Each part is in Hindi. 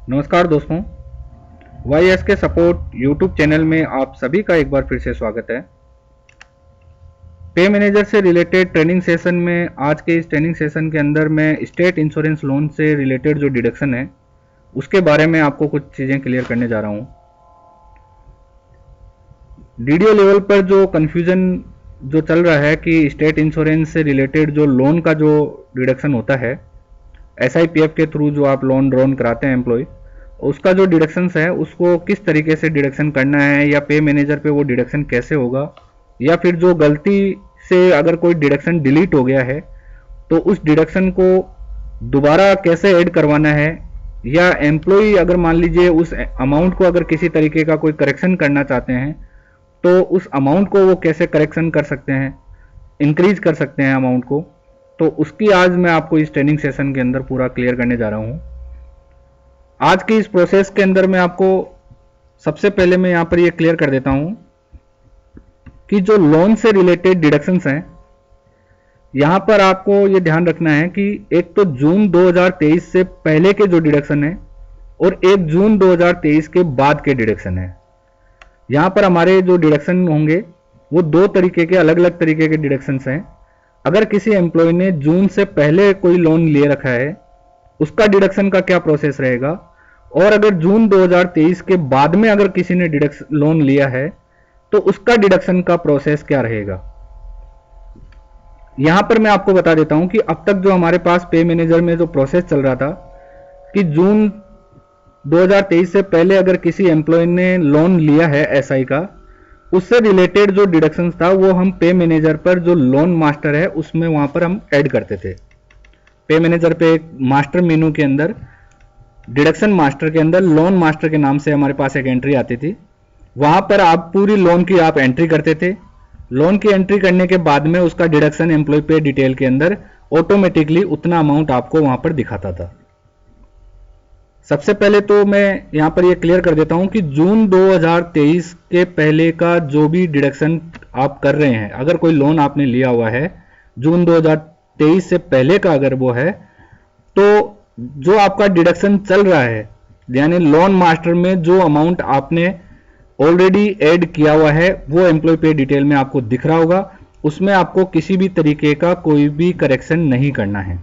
नमस्कार दोस्तों, वाई एस के सपोर्ट यूट्यूब चैनल में आप सभी का एक बार फिर से स्वागत है। पे मैनेजर से रिलेटेड ट्रेनिंग सेशन में आज के इस ट्रेनिंग सेशन के अंदर मैं स्टेट इंश्योरेंस लोन से रिलेटेड जो डिडक्शन है उसके बारे में आपको कुछ चीज़ें क्लियर करने जा रहा हूँ। डीडीओ लेवल पर जो कन्फ्यूज़न जो चल रहा है कि स्टेट इंश्योरेंस से रिलेटेड जो लोन का जो डिडक्शन होता है SIPF के थ्रू जो आप लोन ड्रॉन कराते हैं एम्प्लॉय, उसका जो डिडक्शंस है उसको किस तरीके से डिडक्शन करना है या पे मैनेजर पे वो डिडक्शन कैसे होगा, या फिर जो गलती से अगर कोई डिडक्शन डिलीट हो गया है तो उस डिडक्शन को दोबारा कैसे ऐड करवाना है, या एम्प्लॉय अगर मान लीजिए उस अमाउंट को अगर किसी तरीके का कोई करेक्शन करना चाहते हैं तो उस अमाउंट को वो कैसे करेक्शन कर सकते हैं, इंक्रीज कर सकते हैं अमाउंट को। तो उसकी आज मैं आपको इस ट्रेनिंग सेशन के अंदर पूरा क्लियर करने जा रहा हूँ। आज की इस प्रोसेस के अंदर मैं आपको सबसे पहले मैं यहाँ पर ये क्लियर कर देता हूँ कि जो लोन से रिलेटेड डिडक्शंस हैं, यहाँ पर आपको ये ध्यान रखना है कि एक तो जून 2023 से पहले के जो डिडक्शन है और 1 जून 2023 के बाद के डिडक्शन है। यहाँ पर हमारे जो डिडक्शन होंगे वो दो तरीके के अलग अलग तरीके के डिडक्शंस हैं। अगर किसी एम्प्लॉय ने जून से पहले कोई लोन ले रखा है उसका डिडक्शन का क्या प्रोसेस रहेगा, और अगर जून 2023 के बाद में अगर किसी ने लोन लिया है तो उसका डिडक्शन का प्रोसेस क्या रहेगा। यहां पर मैं आपको बता देता हूं कि अब तक जो हमारे पास पे मैनेजर में जो प्रोसेस चल रहा था कि जून 2023 से पहले अगर किसी एम्प्लॉय ने लोन लिया है SI का, उससे रिलेटेड जो डिडक्शन था वो हम पे मैनेजर पर जो लोन मास्टर है उसमें वहां पर हम ऐड करते थे। पे मैनेजर पे एक मास्टर मेनू के अंदर डिडक्शन मास्टर के अंदर लोन मास्टर के नाम से हमारे पास एक एंट्री आती थी। वहां पर आप पूरी लोन की आप एंट्री करते थे। लोन की एंट्री करने के बाद में उसका डिडक्शन एम्प्लॉय पे डिटेल के अंदर ऑटोमेटिकली उतना अमाउंट आपको वहां पर दिखाता था। सबसे पहले तो मैं यहां पर ये क्लियर कर देता हूं कि जून 2023 के पहले का जो भी डिडक्शन आप कर रहे हैं, अगर कोई लोन आपने लिया हुआ है जून 2023 से पहले का अगर वो है, तो जो आपका डिडक्शन चल रहा है यानी लोन मास्टर में जो अमाउंट आपने ऑलरेडी ऐड किया हुआ है वो एम्प्लॉय पे डिटेल में आपको दिख रहा होगा। उसमें आपको किसी भी तरीके का कोई भी करेक्शन नहीं करना है।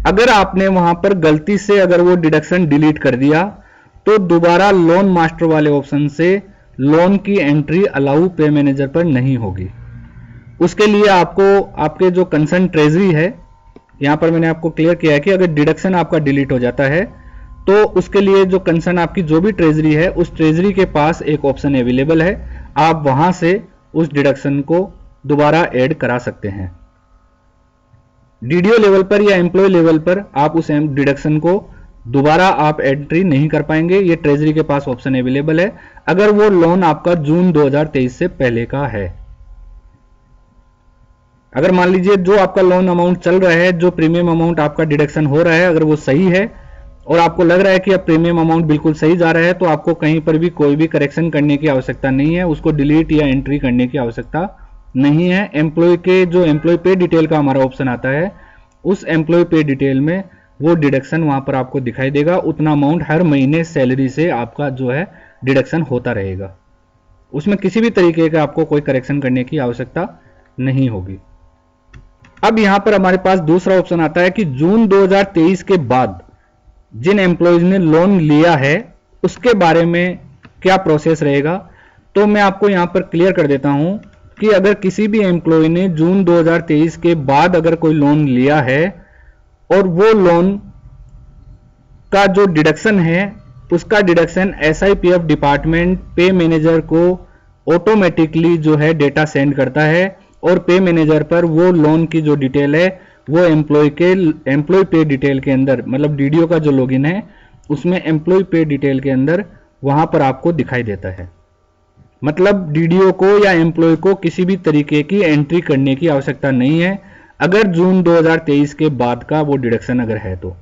अगर आपने वहां पर गलती से अगर वो डिडक्शन डिलीट कर दिया तो दोबारा लोन मास्टर वाले ऑप्शन से लोन की एंट्री अलाउ पे मैनेजर पर नहीं होगी। उसके लिए आपको आपके जो कंसर्न ट्रेजरी है, यहां पर मैंने आपको क्लियर किया है कि अगर डिडक्शन आपका डिलीट हो जाता है तो उसके लिए जो कंसर्न आपकी जो भी ट्रेजरी है उस ट्रेजरी के पास एक ऑप्शन अवेलेबल है, आप वहां से उस डिडक्शन को दोबारा ऐड करा सकते हैं। डीडीओ लेवल पर या एम्प्लॉय लेवल पर आप उस डिडक्शन को दोबारा आप एंट्री नहीं कर पाएंगे। ये ट्रेजरी के पास ऑप्शन अवेलेबल है अगर वो लोन आपका जून 2023 से पहले का है। अगर मान लीजिए जो आपका लोन अमाउंट चल रहा है, जो प्रीमियम अमाउंट आपका डिडक्शन हो रहा है, अगर वो सही है और आपको लग रहा है कि अब प्रीमियम अमाउंट बिल्कुल सही जा रहा है, तो आपको कहीं पर भी कोई भी करेक्शन करने की आवश्यकता नहीं है, उसको डिलीट या एंट्री करने की आवश्यकता नहीं है। एम्प्लॉय के जो एम्प्लॉय पे डिटेल का हमारा ऑप्शन आता है उस एम्प्लॉय पे डिटेल में वो डिडक्शन वहां पर आपको दिखाई देगा। उतना अमाउंट हर महीने सैलरी से आपका जो है डिडक्शन होता रहेगा। उसमें किसी भी तरीके का आपको कोई करेक्शन करने की आवश्यकता नहीं होगी। अब यहां पर हमारे पास दूसरा ऑप्शन आता है कि जून 2023 के बाद जिन एम्प्लॉयज ने लोन लिया है उसके बारे में क्या प्रोसेस रहेगा। तो मैं आपको यहां पर क्लियर कर देता हूं कि अगर किसी भी एम्प्लॉय ने जून 2023 के बाद अगर कोई लोन लिया है और वो लोन का जो डिडक्शन है उसका डिडक्शन SIPF डिपार्टमेंट पे मैनेजर को ऑटोमेटिकली जो है डेटा सेंड करता है और पे मैनेजर पर वो लोन की जो डिटेल है वो एम्प्लॉय पे डिटेल के अंदर, मतलब डीडीओ का जो लॉगिन है उसमें एम्प्लॉय पे डिटेल के अंदर वहां पर आपको दिखाई देता है। मतलब डीडीओ को या एम्प्लॉय को किसी भी तरीके की एंट्री करने की आवश्यकता नहीं है अगर जून 2023 के बाद का वो डिडक्शन अगर है तो।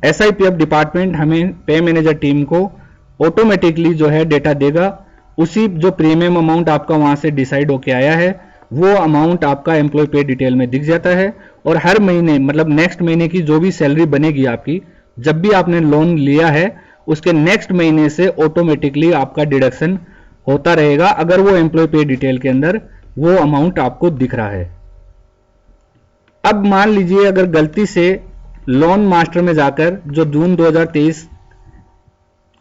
SIPF डिपार्टमेंट हमें पे मैनेजर टीम को ऑटोमेटिकली जो है डेटा देगा। उसी जो प्रीमियम अमाउंट आपका वहां से डिसाइड होके आया है वो अमाउंट आपका एम्प्लॉय पे डिटेल में दिख जाता है। और हर महीने मतलब नेक्स्ट महीने की जो भी सैलरी बनेगी आपकी, जब भी आपने लोन लिया है उसके नेक्स्ट महीने से ऑटोमेटिकली आपका डिडक्शन होता रहेगा, अगर वो एम्प्लॉय पे डिटेल के अंदर वो अमाउंट आपको दिख रहा है। अब मान लीजिए अगर गलती से लोन मास्टर में जाकर जो जून 2023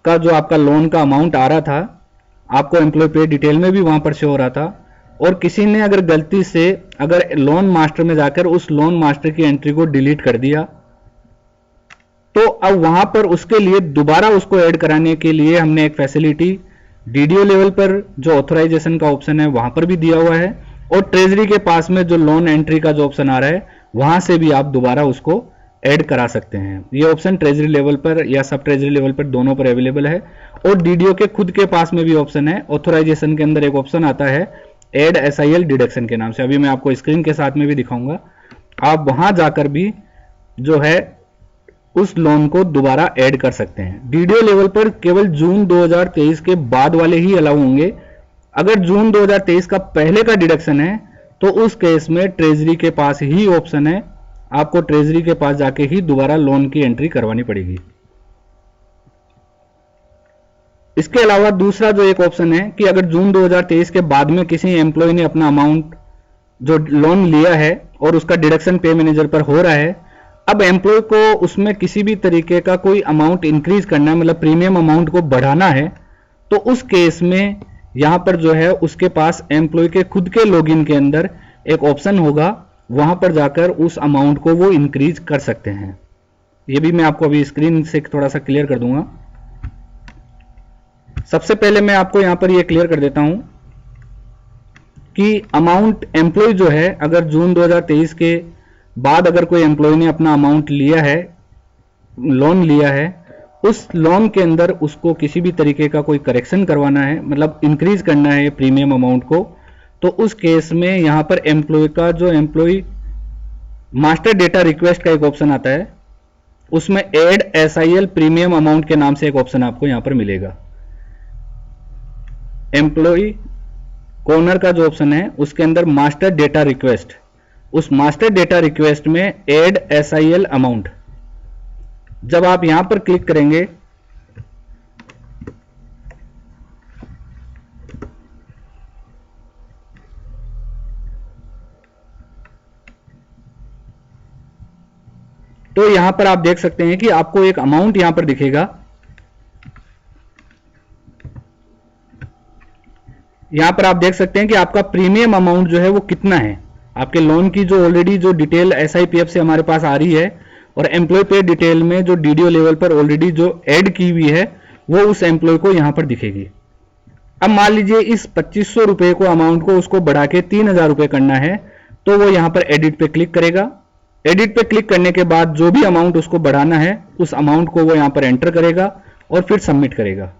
का जो आपका लोन का अमाउंट आ रहा था, आपको एम्प्लॉय पे डिटेल में भी वहां पर शो हो रहा था, और किसी ने अगर गलती से अगर लोन मास्टर में जाकर उस लोन मास्टर की एंट्री को डिलीट कर दिया, तो अब वहां पर उसके लिए दोबारा उसको ऐड कराने के लिए हमने एक फैसिलिटी डीडीओ लेवल पर जो ऑथराइजेशन का ऑप्शन है वहां पर भी दिया हुआ है, और ट्रेजरी के पास में जो लोन एंट्री का जो ऑप्शन आ रहा है वहां से भी आप दोबारा उसको ऐड करा सकते हैं। ये ऑप्शन ट्रेजरी लेवल पर या सब ट्रेजरी लेवल पर दोनों पर अवेलेबल है, और डीडीओ के खुद के पास में भी ऑप्शन है। ऑथराइजेशन के अंदर एक ऑप्शन आता है एड एसआईएल डिडक्शन के नाम से, अभी मैं आपको स्क्रीन के साथ में भी दिखाऊंगा। आप वहां जाकर भी जो है उस लोन को दोबारा ऐड कर सकते हैं। डीडीओ लेवल पर केवल जून 2023 के बाद वाले ही अलाउ होंगे। अगर जून 2023 का पहले का डिडक्शन है तो उस केस में ट्रेजरी के पास ही ऑप्शन है, आपको ट्रेजरी के पास जाके ही दोबारा लोन की एंट्री करवानी पड़ेगी। इसके अलावा दूसरा जो एक ऑप्शन है कि अगर जून 2023 के बाद में किसी एम्प्लॉय ने अपना अमाउंट जो लोन लिया है और उसका डिडक्शन पे मैनेजर पर हो रहा है, अब एम्प्लॉय को उसमें किसी भी तरीके का कोई अमाउंट इंक्रीज करना है, मतलब प्रीमियम अमाउंट को बढ़ाना है, तो उस केस में यहां पर जो है उसके पास एम्प्लॉय के खुद के लॉगिन के अंदर एक ऑप्शन होगा, वहां पर जाकर उस अमाउंट को वो इंक्रीज कर सकते हैं। ये भी मैं आपको अभी स्क्रीन से थोड़ा सा क्लियर कर दूंगा। सबसे पहले मैं आपको यहां पर ये क्लियर कर देता हूं कि अमाउंट एम्प्लॉय जो है, अगर जून 2023 के बाद अगर कोई एम्प्लॉय ने अपना अमाउंट लिया है, लोन लिया है, उस लोन के अंदर उसको किसी भी तरीके का कोई करेक्शन करवाना है, मतलब इंक्रीज करना है प्रीमियम अमाउंट को, तो उस केस में यहां पर एम्प्लॉय का जो एम्प्लॉय मास्टर डेटा रिक्वेस्ट का एक ऑप्शन आता है, उसमें एड एसआईएल प्रीमियम अमाउंट के नाम से एक ऑप्शन आपको यहां पर मिलेगा। एम्प्लॉय कॉर्नर का जो ऑप्शन है उसके अंदर मास्टर डेटा रिक्वेस्ट, उस मास्टर डेटा रिक्वेस्ट में एड एसआईएल अमाउंट, जब आप यहां पर क्लिक करेंगे तो यहां पर आप देख सकते हैं कि आपको एक अमाउंट यहां पर दिखेगा। यहां पर आप देख सकते हैं कि आपका प्रीमियम अमाउंट जो है वो कितना है। आपके लोन की जो ऑलरेडी जो डिटेल एसआईपीएफ से हमारे पास आ रही है और एम्प्लॉय पे डिटेल में जो डीडीओ लेवल पर ऑलरेडी जो ऐड की हुई है वो उस एम्प्लॉय को यहां पर दिखेगी। अब मान लीजिए इस 2500 रुपए को अमाउंट को उसको बढ़ा के 3000 रुपए करना है, तो वो यहां पर एडिट पे क्लिक करेगा। एडिट पे क्लिक करने के बाद जो भी अमाउंट उसको बढ़ाना है उस अमाउंट को वो यहां पर एंटर करेगा और फिर सबमिट करेगा।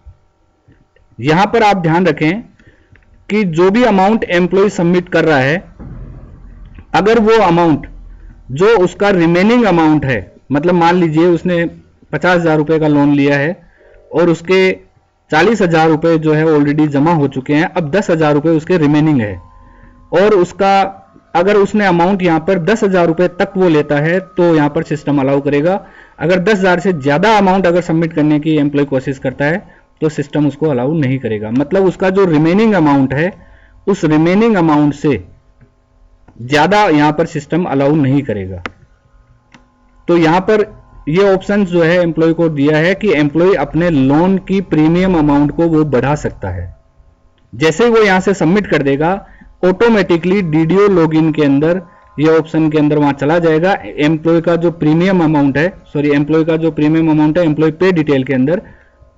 यहां पर आप ध्यान रखें कि जो भी अमाउंट एम्प्लॉय सबमिट कर रहा है, अगर वो अमाउंट जो उसका रिमेनिंग अमाउंट है, मतलब मान लीजिए उसने 50,000 रुपए का लोन लिया है और उसके 40,000 रुपए जो है ऑलरेडी जमा हो चुके हैं, अब 10,000 रुपए उसके रिमेनिंग है, और उसका अगर उसने अमाउंट यहां पर 10,000 रुपए तक वो लेता है तो यहां पर सिस्टम अलाउ करेगा। अगर 10,000 से ज्यादा अमाउंट अगर सबमिट करने की एम्प्लॉय कोशिश करता है तो सिस्टम उसको अलाउ नहीं करेगा। मतलब उसका जो रिमेनिंग अमाउंट है उस रिमेनिंग अमाउंट से ज्यादा यहां पर सिस्टम अलाउ नहीं करेगा। तो यहां पर ये ऑप्शन जो है एम्प्लॉय को दिया है कि एम्प्लॉय अपने लोन की प्रीमियम अमाउंट को वो बढ़ा सकता है। जैसे वो यहां से सबमिट कर देगा, ऑटोमेटिकली डीडीओ लॉगिन के अंदर ये ऑप्शन के अंदर वहां चला जाएगा। एम्प्लॉय का जो प्रीमियम अमाउंट है, एम्प्लॉय का जो प्रीमियम अमाउंट है एम्प्लॉय पे डिटेल के अंदर,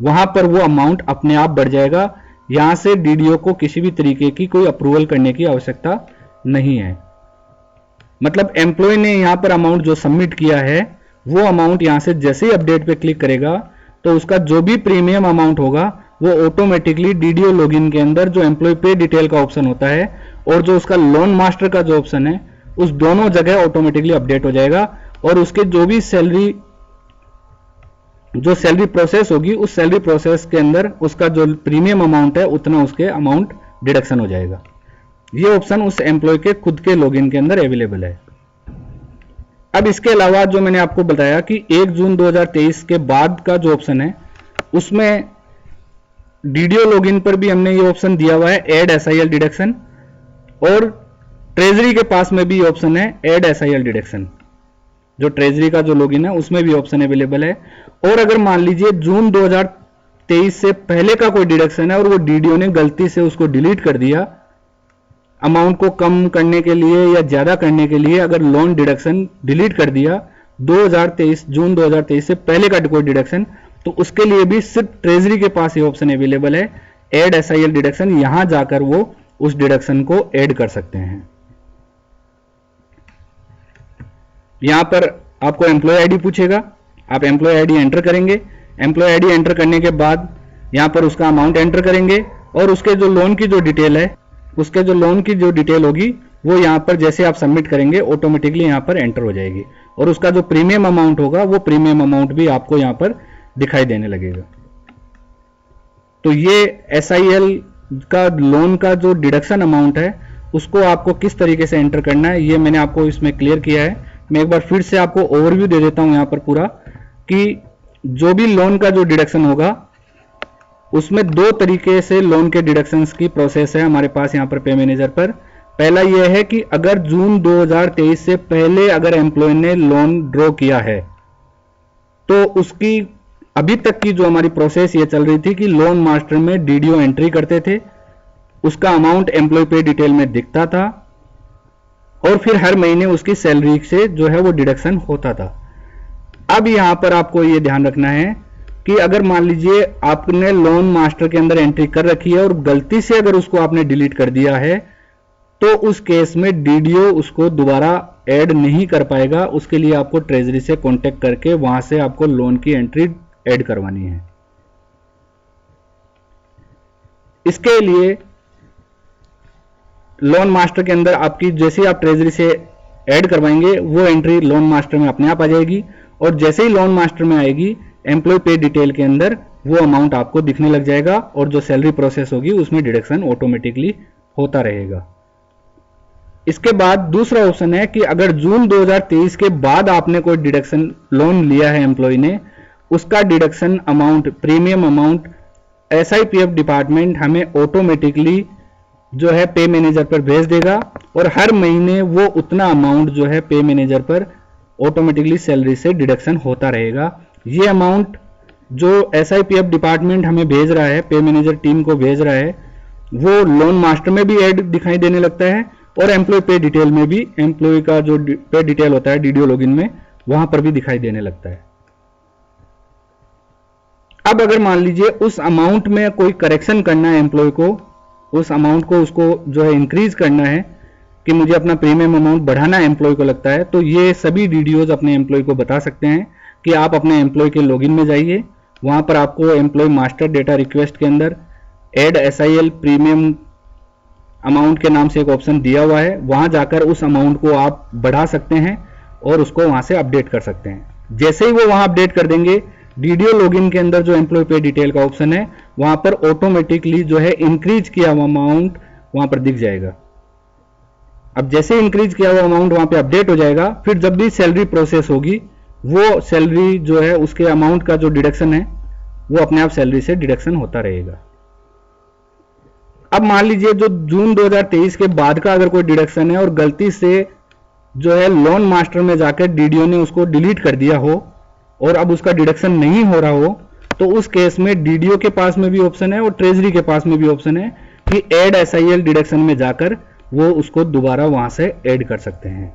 वहां पर वो अमाउंट अपने आप बढ़ जाएगा। यहां से डीडीओ को किसी भी तरीके की कोई अप्रूवल करने की आवश्यकता नहीं है। मतलब एम्प्लॉय ने यहां पर अमाउंट जो सबमिट किया है वो अमाउंट यहां से जैसे ही अपडेट पे क्लिक करेगा तो उसका जो भी प्रीमियम अमाउंट होगा वो ऑटोमेटिकली डीडीओ लॉगिन के अंदर जो एम्प्लॉय पे डिटेल का ऑप्शन होता है और जो उसका लोन मास्टर का जो ऑप्शन है उस दोनों जगह ऑटोमेटिकली अपडेट हो जाएगा, और उसके जो भी सैलरी प्रोसेस होगी उस सैलरी प्रोसेस के अंदर उसका जो प्रीमियम अमाउंट है उतना उसके अमाउंट डिडक्शन हो जाएगा। ये ऑप्शन उस एम्प्लॉय के खुद के लॉगिन के अंदर अवेलेबल है। अब इसके अलावा जो मैंने आपको बताया कि 1 जून 2023 के बाद का जो ऑप्शन है उसमें डीडीओ लॉगिन पर भी हमने ये ऑप्शन दिया हुआ है ऐड एसआईएल डिडक्शन, और ट्रेजरी के पास में भी ऑप्शन है ऐड एसआईएल डिडक्शन। जो ट्रेजरी का जो लॉगिन है उसमें भी ऑप्शन अवेलेबल है। और अगर मान लीजिए जून 2023 से पहले का कोई डिडक्शन है और वो डीडीओ ने गलती से उसको डिलीट कर दिया, अमाउंट को कम करने के लिए या ज्यादा करने के लिए अगर लोन डिडक्शन डिलीट कर दिया 2023 जून 2023 से पहले का कोई डिडक्शन, तो उसके लिए भी सिर्फ ट्रेजरी के पास ये ऑप्शन अवेलेबल है ऐड एसआईएल डिडक्शन। यहां जाकर वो उस डिडक्शन को ऐड कर सकते हैं। यहां पर आपको एम्प्लॉय आईडी पूछेगा, आप एम्प्लॉय आईडी एंटर करेंगे। एम्प्लॉय आईडी एंटर करने के बाद यहां पर उसका अमाउंट एंटर करेंगे और उसके जो लोन की जो डिटेल है, उसके जो लोन की जो डिटेल होगी वो यहां पर जैसे आप सबमिट करेंगे ऑटोमेटिकली यहां पर एंटर हो जाएगी, और उसका जो प्रीमियम अमाउंट होगा वो प्रीमियम अमाउंट भी आपको यहां पर दिखाई देने लगेगा। तो ये एसआईएल का लोन का जो डिडक्शन अमाउंट है उसको आपको किस तरीके से एंटर करना है ये मैंने आपको इसमें क्लियर किया है। मैं एक बार फिर से आपको ओवरव्यू दे देता हूं यहां पर पूरा, कि जो भी लोन का जो डिडक्शन होगा उसमें 2 तरीके से लोन के डिडक्शंस की प्रोसेस है हमारे पास यहां पर पे मैनेजर पर। पहला यह है कि अगर जून 2023 से पहले अगर एम्प्लॉय ने लोन ड्रॉ किया है तो उसकी अभी तक की जो हमारी प्रोसेस ये चल रही थी कि लोन मास्टर में डीडीओ एंट्री करते थे, उसका अमाउंट एम्प्लॉय पे डिटेल में दिखता था और फिर हर महीने उसकी सैलरी से जो है वो डिडक्शन होता था। अब यहां पर आपको ये ध्यान रखना है कि अगर मान लीजिए आपने लोन मास्टर के अंदर एंट्री कर रखी है और गलती से अगर उसको आपने डिलीट कर दिया है तो उस केस में डीडीओ उसको दोबारा ऐड नहीं कर पाएगा। उसके लिए आपको ट्रेजरी से कांटेक्ट करके वहां से आपको लोन की एंट्री ऐड करवानी है। इसके लिए लोन मास्टर के अंदर आपकी जैसे आप ट्रेजरी से ऐड करवाएंगे वो एंट्री लोन मास्टर में अपने आप आ जाएगी, और जैसे ही लोन मास्टर में आएगी एम्प्लॉय पे डिटेल के अंदर वो अमाउंट आपको दिखने लग जाएगा और जो सैलरी प्रोसेस होगी उसमें डिडक्शन ऑटोमेटिकली होता रहेगा। इसके बाद दूसरा ऑप्शन है कि अगर जून 2023 के बाद आपने कोई डिडक्शन लोन लिया है एम्प्लॉय ने, उसका deduction amount premium amount SIPF department हमें ऑटोमेटिकली जो है पे मैनेजर पर भेज देगा और हर महीने वो उतना अमाउंट जो है पे मैनेजर पर ऑटोमेटिकली सैलरी से डिडक्शन होता रहेगा। ये अमाउंट जो एसआईपीएफ डिपार्टमेंट हमें भेज रहा है, पे मैनेजर टीम को भेज रहा है, वो लोन मास्टर में भी ऐड दिखाई देने लगता है और एम्प्लॉय पे डिटेल में भी, एम्प्लॉय का जो पे डिटेल होता है डीडीओ लॉगिन में वहां पर भी दिखाई देने लगता है। अब अगर मान लीजिए उस अमाउंट में कोई करेक्शन करना है एम्प्लॉय को, उस अमाउंट को उसको जो है इंक्रीज करना है कि मुझे अपना प्रीमियम अमाउंट बढ़ाना है एम्प्लॉय को लगता है, तो ये सभी डीडीओज अपने एम्प्लॉय को बता सकते हैं कि आप अपने एम्प्लॉय के लॉगिन में जाइए, वहां पर आपको एम्प्लॉय मास्टर डेटा रिक्वेस्ट के अंदर ऐड एसआईएल प्रीमियम अमाउंट के नाम से एक ऑप्शन दिया हुआ है, वहां जाकर उस अमाउंट को आप बढ़ा सकते हैं और उसको वहां से अपडेट कर सकते हैं। जैसे ही वो वहां अपडेट कर देंगे, डीडीओ लॉगिन के अंदर जो एम्प्लॉय पे डिटेल का ऑप्शन है वहां पर ऑटोमेटिकली जो है इंक्रीज किया हुआ अमाउंट वहां पर दिख जाएगा। अब जैसे इंक्रीज किया हुआ अमाउंट वहां पे अपडेट हो जाएगा, फिर जब भी सैलरी प्रोसेस होगी वो सैलरी जो है उसके अमाउंट का जो डिडक्शन है वो अपने आप सैलरी से डिडक्शन होता रहेगा। अब मान लीजिए जो जून 2023 के बाद का अगर कोई डिडक्शन है और गलती से जो है लोन मास्टर में जाकर डीडीओ ने उसको डिलीट कर दिया हो और अब उसका डिडक्शन नहीं हो रहा हो, तो उस केस में डीडीओ के पास में भी ऑप्शन है और ट्रेजरी के पास में भी ऑप्शन है कि ऐड एसआईएल डिडक्शन में जाकर वो उसको दोबारा वहां से ऐड कर सकते हैं।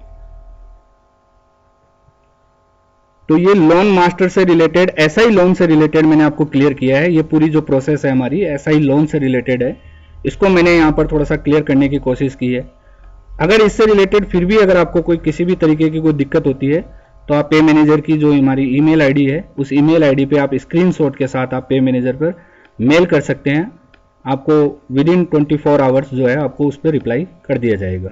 तो ये लोन मास्टर से रिलेटेड, एसआई लोन से रिलेटेड मैंने आपको क्लियर किया है। ये पूरी जो प्रोसेस है हमारी एसआई लोन से रिलेटेड है, इसको मैंने यहां पर थोड़ा सा क्लियर करने की कोशिश की है। अगर इससे रिलेटेड फिर भी अगर आपको कोई किसी भी तरीके की कोई दिक्कत होती है तो आप पे मैनेजर की जो हमारी ईमेल आईडी है उस ईमेल आईडी पे आप स्क्रीनशॉट के साथ आप पे मैनेजर पर मेल कर सकते हैं। आपको विद इन 24 आवर्स जो है आपको उस पर रिप्लाई कर दिया जाएगा।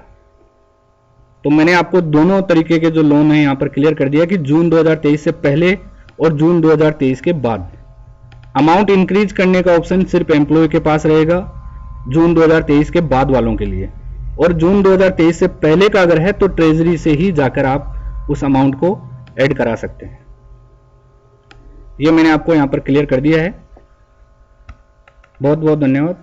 तो मैंने आपको दोनों तरीके के जो लोन है यहाँ पर क्लियर कर दिया कि जून 2023 से पहले और जून 2023 के बाद अमाउंट इंक्रीज करने का ऑप्शन सिर्फ एम्प्लॉय के पास रहेगा जून 2023 के बाद वालों के लिए, और जून 2023 से पहले का अगर है तो ट्रेजरी से ही जाकर आप उस अमाउंट को ऐड करा सकते हैं। ये मैंने आपको यहां पर क्लियर कर दिया है। बहुत बहुत धन्यवाद।